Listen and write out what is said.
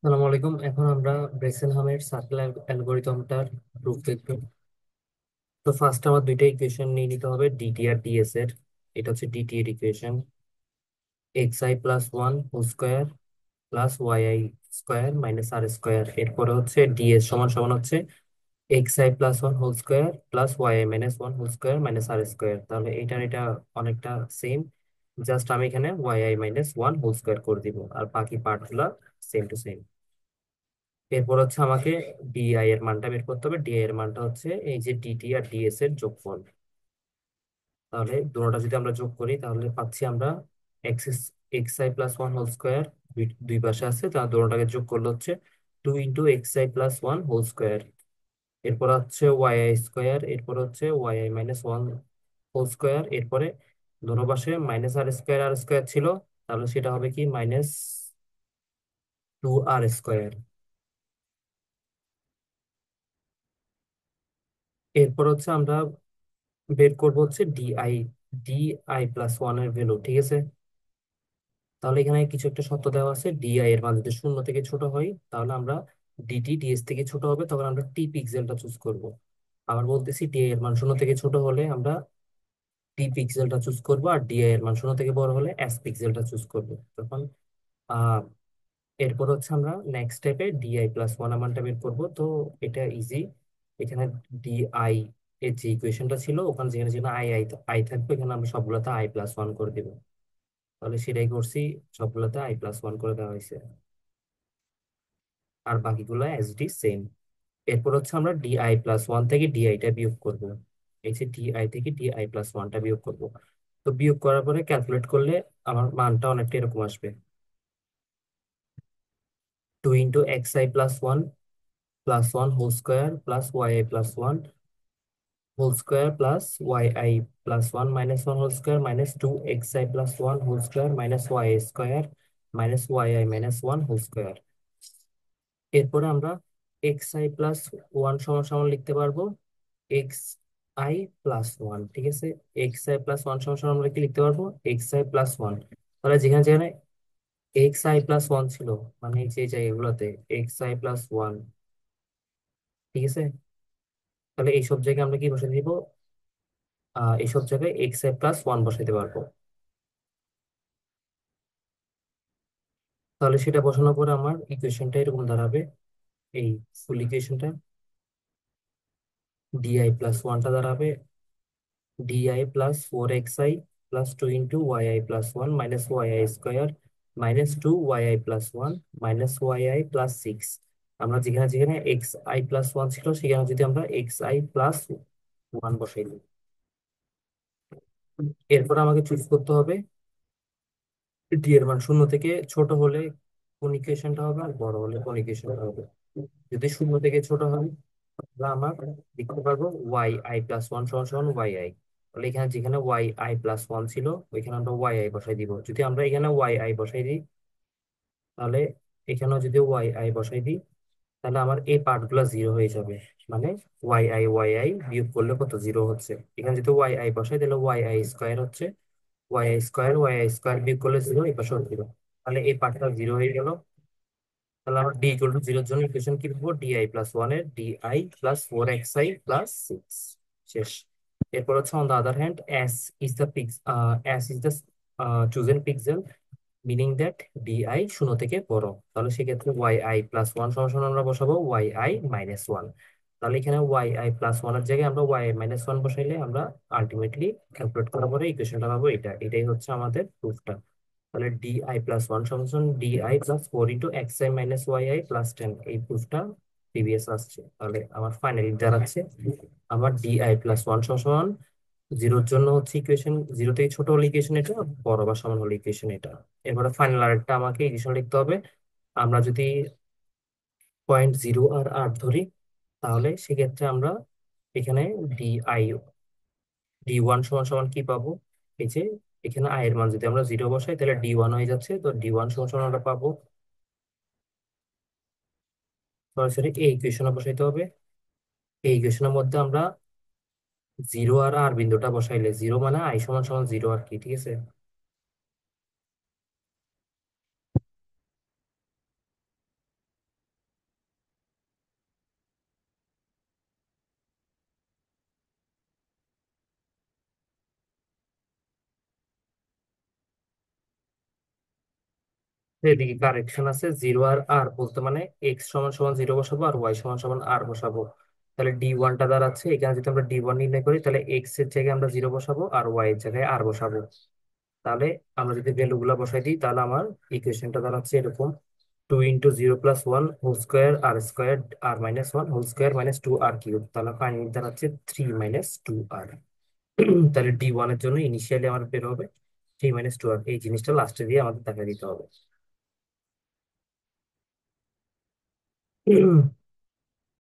আসসালামু আলাইকুম। এখন আমরা ব্রেসেনহামের সার্কেল অ্যালগরিদমটার প্রুফ দেখব। তো ফার্স্ট আমার দুইটা ইকুয়েশন নিয়ে নিতে হবে, ডিটি আর ডিএস এর। এটা হচ্ছে ডিটি এর equation, X I plus one whole square plus Y I square minus R square. এরপরে হচ্ছে ডিএস সমান সমান হচ্ছে X I plus one whole square plus Y I minus one whole square minus R square. তাহলে এটা অনেকটা same, just আমি এখানে Y I minus one whole square করে দিব, আর বাকি পার্টগুলা সেম টু সেম। এরপর হচ্ছে আমাকে ডিআই এর মানটা বের করতে হবে। ডিআই এর মানটা হচ্ছে এই যে ডিটি আর ডিএস এর যোগফল। তাহলে দুটোটা যদি আমরা যোগ করি তাহলে পাচ্ছি আমরা X X I plus one whole square, দুই পাশে আছে, তার দুটোটাকে যোগ করলে হচ্ছে two into X I plus one whole square. এরপর হচ্ছে ওয়াই আই স্কোয়ার, এরপর হচ্ছে Y I minus one whole square. এরপরে দুটো পাশে মাইনাস আর স্কোয়ার ছিল, তাহলে সেটা হবে কি মাইনাস টু আর স্কোয়ার। এরপর হচ্ছে আমরা বের করবো হচ্ছে ডিআই, ডিআই প্লাস ওয়ান এর ভ্যালু, ঠিক আছে। তাহলে এখানে কিছু একটা শর্ত দেওয়া আছে, ডিআই এর মান যদি শূন্য থেকে ছোট হয় তাহলে আমরা ডিটি ডিএস থেকে ছোট হবে তখন আমরা টি পিক্সেলটা চুজ করব। আবার বলতেছি ডিআই এর মান শূন্য থেকে ছোট হলে আমরা টি পিক্সেলটা চুজ করব, আর ডিআই এর মান শূন্য থেকে বড় হলে এস পিক্সেলটা চুজ করব তখন। আহ এরপর হচ্ছে আমরা নেক্সট স্টেপে ডিআই প্লাস ওয়ান মানটা বের করবো। তো এটা ইজি, এখানে ডিআই এর যে ইকুয়েশনটা ছিল ওখানে যেখানে যেখানে আই আই আই থাকবে এখানে আমরা সবগুলোতে আই প্লাস ওয়ান করে দিব। তাহলে সেটাই করছি, সবগুলোতে আই প্লাস ওয়ান করে দেওয়া হয়েছে, আর বাকিগুলো এস ডি সেম। এরপর হচ্ছে আমরা ডিআই প্লাস ওয়ান থেকে ডিআইটা বিয়োগ করব। এই যে ডিআই থেকে ডিআই প্লাস ওয়ানটা বিয়োগ করব। তো বিয়োগ করার পরে ক্যালকুলেট করলে আমার মানটা অনেকটা এরকম আসবে, two into X I plus one whole square plus Y I plus one whole square plus Y I plus one minus one whole square minus two X I plus one whole square minus Y square minus Y I minus one whole square. এরপরে আমরা x I plus one সমান সমান লিখতে পারবো x I plus one, ঠিক আছে। X I plus one সমান সমান আমরা কি লিখতে পারবো, এক্স আই প্লাস ওয়ান। তাহলে যেখানে যেখানে এক্স আই প্লাস ওয়ান ছিল, মানে এই যে জায়গাগুলোতে এক্স আই প্লাস ওয়ান, ঠিক আছে, তাহলে এইসব জায়গায় আমরা কি বসে দিব, এইসব জায়গায় এক্স আই প্লাস ওয়ান বসাইতে পারবো। তাহলে সেটা বসানোর পরে আমার ইকুয়েশনটা এরকম দাঁড়াবে, এই ফুল ইকুয়েশনটা ডিআই প্লাস ওয়ানটা দাঁড়াবে DI plus four X I plus two into Y I plus one minus Y I square minus two Y I plus one minus Y I plus six. আমরা যেখানে যেখানে এক্স আই প্লাস ওয়ান ছিল সেখানে যদি আমরা x I plus one বসাই দিই। এরপর আমাকে চুজ করতে হবে ডি এর মান শূন্য থেকে ছোট হলে কোন ইকুয়েশনটা হবে আর বড় হলে কোন ইকুয়েশনটা হবে। যদি শূন্য থেকে ছোট হয় তাহলে আমার লিখতে পারবো ওয়াই আই প্লাস ওয়ান সমান সমান ওয়াই আই। তাহলে এখানে যেখানে ওয়াই আই প্লাস ওয়ান ছিল ওইখানে আমরা ওয়াই আই বসাই দিব। যদি আমরা এখানে ওয়াই আই বসাই দিই তাহলে এখানেও যদি ওয়াই আই বসাই দিই তাহলে আমার এই পার্ট গুলা জিরো হয়ে যাবে। মানে ওয়াই আই বিয়োগ করলে কত, জিরো হচ্ছে। এখানে যদি ওয়াই আই বসাই তাহলে ওয়াই আই স্কোয়ার বিয়োগ করলে জিরো, এই পাশে জিরো, তাহলে এই পার্টটা জিরো হয়ে গেল। তাহলে আমরা ডি ইকুয়াল টু জিরোর জন্য ইকুয়েশন কি লিখবো, ডিআই প্লাস ওয়ান এর DI plus four X I plus six, শেষ। এরপর হচ্ছে on the other hand S is the chosen pixel, meaning that DI শূন্য থেকে বড়। তাহলে সেক্ষেত্রে ওয়াই আই প্লাস ওয়ান সমান আমরা বসাবো ওয়াই আই মাইনাস ওয়ান। তাহলে এখানে ওয়াই আই প্লাস ওয়ানের জায়গায় আমরা ওয়াই আই মাইনাস ওয়ান বসাইলে আমরা আলটিমেটলি ক্যালকুলেট করার পরে ইকুয়েশনটা পাবো এটা। এটাই হচ্ছে আমাদের প্রুফটা। তাহলে ডিআই প্লাস ওয়ান সমান DI plus four into X I minus Y I plus ten, এই প্রুফটা প্রিভিয়াস আসছে। তাহলে আমার ফাইনালি দাঁড়াচ্ছে আমার ডিআই প্লাস ওয়ান সমান জিরোর জন্য হচ্ছে ইকুয়েশন, জিরো থেকে ছোট হলে ইকুয়েশন এটা, বড় বা সমান হলে ইকুয়েশন এটা। এরপরে ফাইনাল আরেকটা আমাকে ইকুয়েশন লিখতে হবে। আমরা যদি পয়েন্ট জিরো আর আট ধরি তাহলে সেক্ষেত্রে আমরা এখানে ডিআই ডি ওয়ান সমান সমান কি পাবো, এই যে এখানে আই এর মান যদি আমরা জিরো বসাই তাহলে ডি ওয়ান হয়ে যাচ্ছে। তো ডি ওয়ান সমান সমান আমরা পাবো, সরাসরি এই ইকুয়েশনে বসাইতে হবে। এই ইকুয়েশনের মধ্যে আমরা জিরো আর আর বিন্দুটা বসাইলে, জিরো মানে আই সমান সমান জিরো আর কি, ঠিক আছে। এদিকে কারেকশন আছে, জিরো আর আর বলতে মানে এক্স সমান সমান জিরো বসাবো আর ওয়াই সমান সমান আর বসাবো। তাহলে ডি ওয়ানটা দাঁড়াচ্ছে, এখানে যদি আমরা ডি ওয়ান নির্ণয় করি তাহলে এক্স এর জায়গায় আমরা জিরো বসাবো আর ওয়াই এর জায়গায় আর বসাবো। তাহলে আমরা যদি ভ্যালু গুলা বসাই দিই তাহলে আমার ইকুয়েশনটা দাঁড়াচ্ছে এরকম: 2 × 0 + 1 whole square r square r minus one whole square minus two r cube. তাহলে ফাইনালি দাঁড়াচ্ছে 3 - 2 আর। তাহলে ডি ওয়ান এর জন্য ইনিশিয়ালি আমার বের হবে 3 - 2 আর। এই জিনিসটা লাস্টে দিয়ে আমাদের দেখা দিতে হবে।